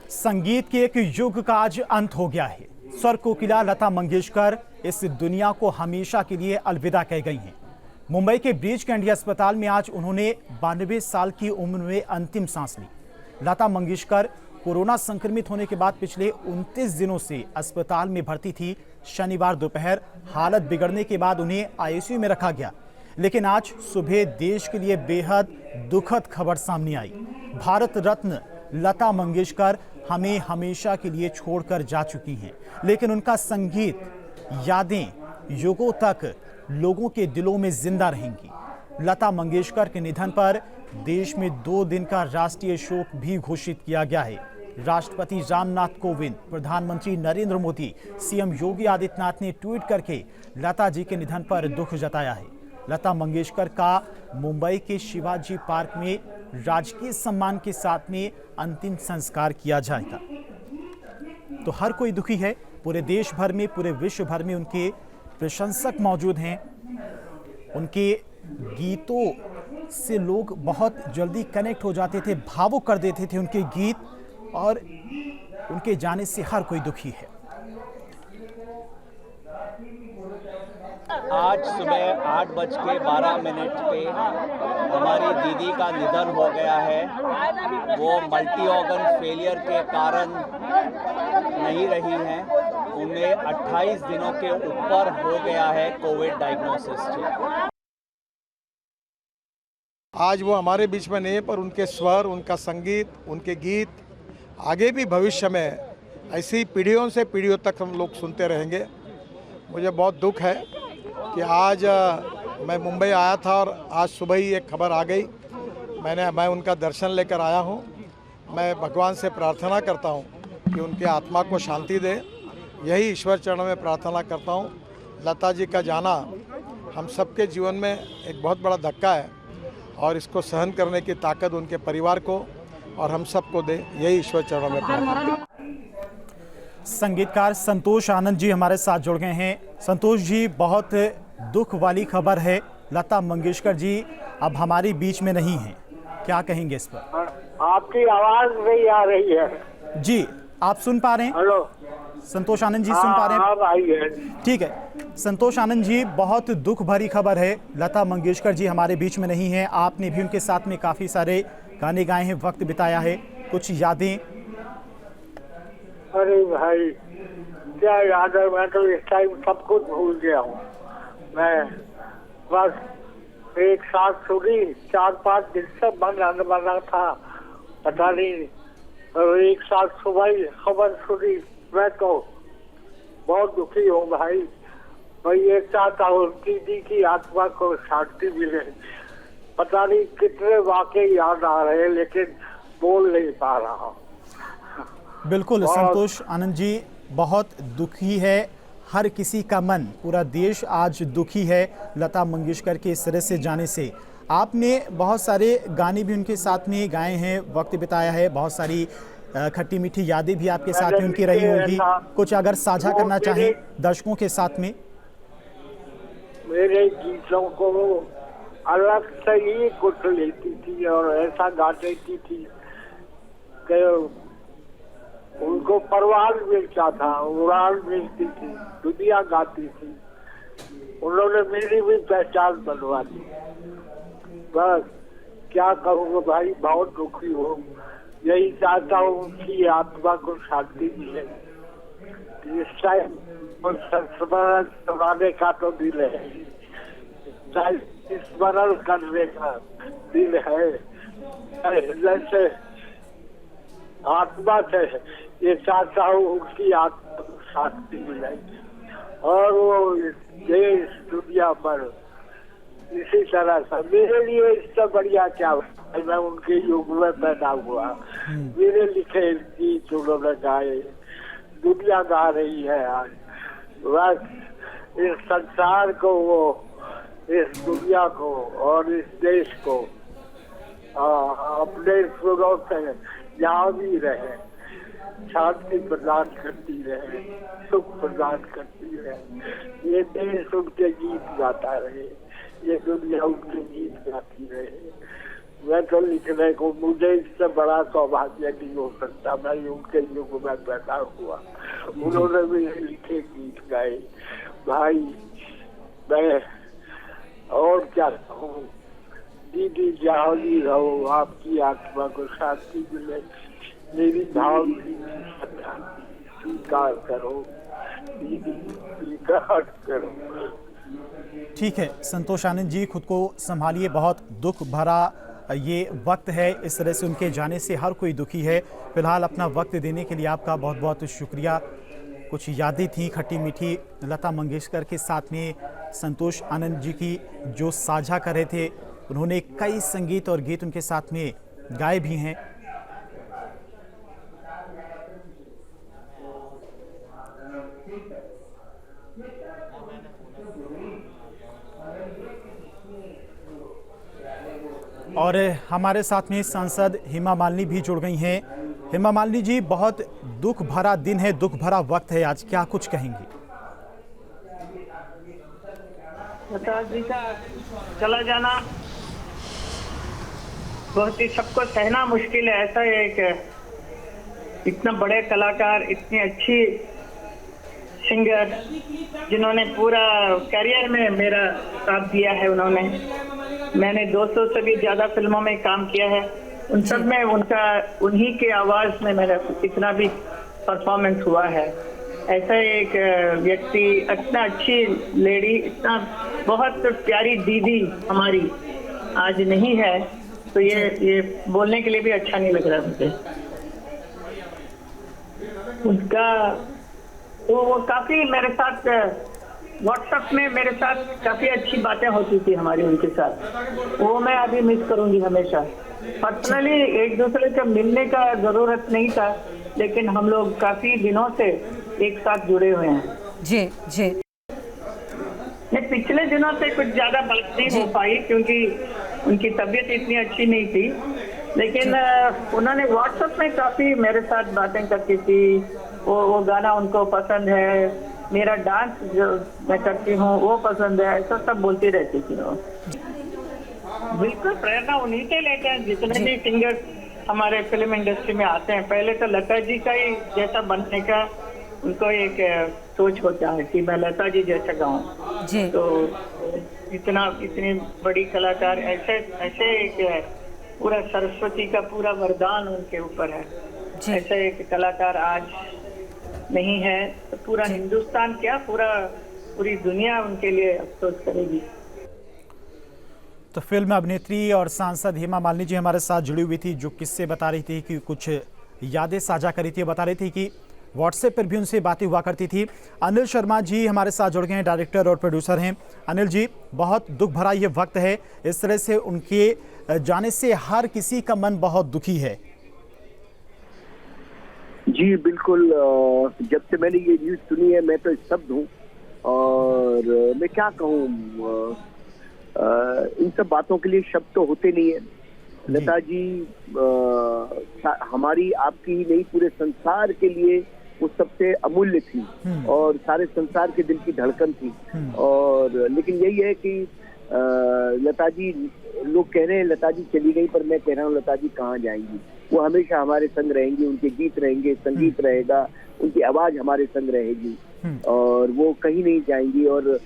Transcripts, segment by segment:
संगीत के एक युग का आज अंत हो गया है। स्वर कोकिला लता मंगेशकर इस दुनिया को हमेशा के लिए अलविदा कह गई हैं। मुंबई के ब्रीच कैंडी अस्पताल में आज उन्होंने 92 साल की उम्र में अंतिम सांस ली। लता मंगेशकर कोरोना संक्रमित होने के बाद पिछले 29 दिनों से अस्पताल में भर्ती थी। शनिवार दोपहर हालत बिगड़ने के बाद उन्हें आईसीयू में रखा गया, लेकिन आज सुबह देश के लिए बेहद दुखद खबर सामने आई। भारत रत्न लता मंगेशकर हमें हमेशा के लिए छोड़कर जा चुकी हैं, लेकिन उनका संगीत, यादें युगों तक लोगों के दिलों में जिंदा रहेंगी। लता मंगेशकर के निधन पर देश में 2 दिन का राष्ट्रीय शोक भी घोषित किया गया है। राष्ट्रपति रामनाथ कोविंद, प्रधानमंत्री नरेंद्र मोदी, सीएम योगी आदित्यनाथ ने ट्वीट करके लता जी के निधन पर दुख जताया है। लता मंगेशकर का मुंबई के शिवाजी पार्क में राजकीय सम्मान के साथ में अंतिम संस्कार किया जाएगा। तो हर कोई दुखी है। पूरे देश भर में, पूरे विश्व भर में उनके प्रशंसक मौजूद हैं। उनके गीतों से लोग बहुत जल्दी कनेक्ट हो जाते थे, भावुक कर देते थे उनके गीत, और उनके जाने से हर कोई दुखी है। आज सुबह 8:12 पे हमारी दीदी का निधन हो गया है। वो मल्टी ऑर्गन फेलियर के कारण नहीं रही हैं। उन्हें 28 दिनों के ऊपर हो गया है कोविड डायग्नोसिस से। आज वो हमारे बीच में नहीं है, पर उनके स्वर, उनका संगीत, उनके गीत आगे भी भविष्य में ऐसी पीढ़ियों से पीढ़ियों तक हम लोग सुनते रहेंगे। मुझे बहुत दुख है कि आज मैं मुंबई आया था और आज सुबह ही एक खबर आ गई। मैं उनका दर्शन लेकर आया हूँ। मैं भगवान से प्रार्थना करता हूँ कि उनके आत्मा को शांति दे। यही ईश्वर चरणों में प्रार्थना करता हूँ। लता जी का जाना हम सबके जीवन में एक बहुत बड़ा धक्का है, और इसको सहन करने की ताकत उनके परिवार को और हम सबको दे। यही ईश्वर चरणों में प्रार्थना। संगीतकार संतोष आनंद जी हमारे साथ जुड़ गए हैं। संतोष जी, बहुत दुख वाली खबर है। लता मंगेशकर जी अब हमारे बीच में नहीं हैं, क्या कहेंगे इस पर? आपकी आवाज नहीं आ रही है। जी, आप सुन पा रहे हैं? हेलो, संतोष आनंद जी सुन पा रहे हैं? अब आई है। ठीक है। संतोष आनंद जी, बहुत दुख भरी खबर है। लता मंगेशकर जी हमारे बीच में नहीं है। आपने भी उनके साथ में काफी सारे गाने गाए हैं, वक्त बिताया है, कुछ यादें? अरे भाई, क्या याद है, मैं तो इस टाइम सब कुछ भूल गया हूँ। मैं बस एक साथ सुनी, 4-5 दिन से मन बना था, पता नहीं। और एक साथ सुबह ही खबर सुनी, मैं तो बहुत दुखी हूँ भाई। मैं ये चाहता हूँ दीदी की आत्मा को शांति मिले। पता नहीं कितने वाकई याद आ रहे हैं, लेकिन बोल नहीं पा रहा। बिल्कुल संतोष आनंद जी, बहुत दुखी है हर किसी का मन। पूरा देश आज दुखी है लता मंगेशकर के इस तरह से जाने से। आपने बहुत सारे गाने भी उनके साथ में गाए हैं, वक्त बिताया है, बहुत सारी खट्टी मीठी यादें भी आपके साथ में उनकी रही होगी। कुछ अगर साझा करना चाहें दर्शकों के साथ में। मेरे गीतों को अलग से ही कुछ लेती थी और ऐसा गा देती थी कि उनको परवान मिलता था, उड़ान मिलती थी, दुनिया गाती थी। उन्होंने मेरी भी पहचान बनवा दी। बस क्या कहूँगा भाई, बहुत दुखी हूँ। यही चाहता हूँ उनकी आत्मा को शांति मिले। इस टाइम स्मरण करवाने का तो दिल है, स्मरण करने का दिल है। जैसे आत्मा से ये चाहता हूँ उनकी आत्मा को शांति मिले, और वो देश दुनिया पर इसी तरह से। मेरे लिए इससे बढ़िया क्या है, मैं उनके युग में पैदा हुआ। मेरे लिखे गीत उन्होंने गाए, दुनिया गा रही है आज। बस इस संसार को, वो इस दुनिया को और इस देश को अपने सुरों से जहाँ भी रहे शांति प्रदान करती रहे, सुख प्रदान करती रहे। ये देश उनके गीत गाता रहे, ये दुनिया उनके गीत गाती रहे। मैं तो लिखने को, मुझे इससे बड़ा सौभाग्य नहीं हो सकता। मैं उनके युग में पैदा हुआ, उन्होंने भी लिखे गीत गाए। भाई मैं और क्या कहूँ, दीदी जहाँ भी रहो, आपकी आत्मा को शांति मिले। मेरी भावभीनी स्वीकार करो दीदी, स्वीकार करो। ठीक है संतोष आनंद जी, खुद को संभालिए, बहुत दुख भरा ये वक्त है। इस तरह से उनके जाने से हर कोई दुखी है। फिलहाल अपना वक्त देने के लिए आपका बहुत बहुत शुक्रिया। कुछ यादें थी खट्टी मीठी लता मंगेशकर के साथ में संतोष आनंद जी की जो साझा कर रहे थे। उन्होंने कई संगीत और गीत उनके साथ में गाए भी हैं। और हमारे साथ में सांसद हेमा मालिनी भी जुड़ गई हैं। हेमा मालिनी जी, बहुत दुख भरा दिन है, दुख भरा वक्त है आज, क्या कुछ कहेंगी? लता जी का चला जाना बहुत ही सबको सहना मुश्किल है। ऐसा एक इतना बड़े कलाकार, इतनी अच्छी सिंगर, जिन्होंने पूरा करियर में मेरा साथ दिया है। मैंने 200 से भी ज्यादा फिल्मों में काम किया है। उन सब में उन्हीं के आवाज में मेरा इतना भी परफॉर्मेंस हुआ है। ऐसा एक व्यक्ति, इतना अच्छी लेडी, इतना बहुत प्यारी दीदी हमारी आज नहीं है, तो ये बोलने के लिए भी अच्छा नहीं लग रहा मुझे। उनका वो काफी मेरे साथ व्हाट्सएप में मेरे साथ काफी अच्छी बातें होती थी हमारी उनके साथ। वो मैं अभी मिस करूंगी हमेशा। पर्सनली एक दूसरे से मिलने का जरूरत नहीं था, लेकिन हम लोग काफी दिनों से एक साथ जुड़े हुए हैं। जी जी। पिछले दिनों से कुछ ज्यादा बात नहीं हो पाई क्योंकि उनकी तबीयत इतनी अच्छी नहीं थी, लेकिन उन्होंने व्हाट्सएप में काफी मेरे साथ बातें करती थी। वो गाना उनको पसंद है, मेरा डांस जो मैं करती हूँ वो पसंद है, ऐसा सब बोलती रहती थी वो। बिल्कुल प्रेरणा उन्हीं से लेते हैं जितने भी सिंगर हमारे फिल्म इंडस्ट्री में आते हैं। पहले तो लता जी का ही जैसा बनने का उनको एक सोच होता है कि मैं लता जी जैसा गाऊं। तो इतनी बड़ी कलाकार, ऐसे एक पूरा सरस्वती का पूरा वरदान उनके ऊपर है। ऐसे एक कलाकार आज नहीं है तो पूरा हिंदुस्तान क्या, पूरी दुनिया उनके लिए अफसोस करेगी। तो फिल्म अभिनेत्री और सांसद हेमा मालिनी जी हमारे साथ जुड़ी हुई थी, जो किस्से बता रही थी, कि कुछ यादें साझा करी थी। बता रही थी कि व्हाट्सएप पर भी उनसे बातें हुआ करती थी। अनिल शर्मा जी हमारे साथ जुड़ गए हैं, डायरेक्टर और प्रोड्यूसर हैं। अनिल जी, बहुत दुख भरा ये वक्त है, इस तरह से उनके जाने से हर किसी का मन बहुत दुखी है। जी बिल्कुल, जब से मैंने ये न्यूज़ सुनी है मैं तो स्तब्ध हूँ। और मैं क्या कहूँ, इन सब बातों के लिए शब्द तो होते नहीं है। लता जी हमारी आपकी ही नहीं, पूरे संसार के लिए वो सबसे अमूल्य थी और सारे संसार के दिल की धड़कन थी। और लेकिन यही है कि लता जी, लोग कह रहे हैं लता जी चली गई, पर मैं कह रहा हूँ लता जी कहाँ जाएंगी। वो हमेशा हमारे संग रहेंगी, उनके गीत रहेंगे, संगीत रहेगा, उनकी आवाज हमारे संग रहेगी और वो कहीं नहीं जाएंगी। और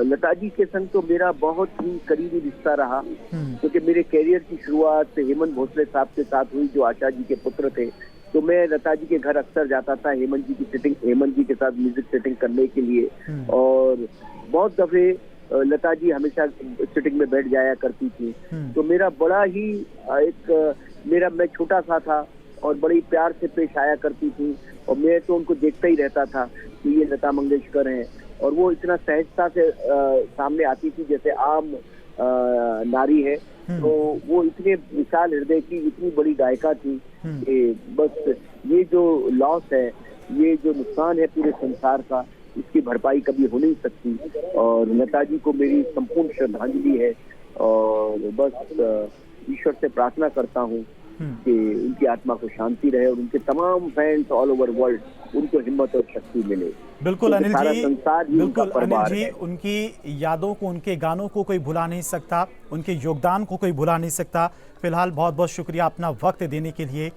लता जी के संग तो मेरा बहुत ही करीबी रिश्ता रहा, क्योंकि मेरे कैरियर की शुरुआत हेमंत भोसले साहब के साथ हुई, जो आशा जी के पुत्र थे। तो मैं लता जी के घर अक्सर जाता था हेमंत जी के साथ म्यूजिक सेटिंग करने के लिए। और बहुत दफे लता जी हमेशा सिटिंग में बैठ जाया करती थी। तो मेरा बड़ा ही मैं छोटा सा था और बड़ी प्यार से पेश आया करती थी, और मैं तो उनको देखता ही रहता था कि ये लता मंगेशकर हैं। और वो इतना सहजता से सामने आती थी जैसे आम नारी है। तो वो इतने विशाल हृदय की, इतनी बड़ी गायिका थी कि बस ये जो लॉस है, ये जो नुकसान है पूरे संसार का, इसकी भरपाई कभी हो नहीं सकती। और लता जी को मेरी संपूर्ण श्रद्धांजलि है। और बस ईश्वर से प्रार्थना करता हूँ कि उनकी आत्मा को शांति रहे और उनके तमाम फैंस ऑल ओवर वर्ल्ड उनको हिम्मत और शक्ति मिले। बिल्कुल क्योंकि अनिल सारा जी, संसार ही उनका बिल्कुल अनिल परिवार जी, है। उनकी यादों को, उनके गानों को कोई भुला नहीं सकता, उनके योगदान को कोई भुला नहीं सकता। फिलहाल बहुत बहुत शुक्रिया अपना वक्त देने के लिए।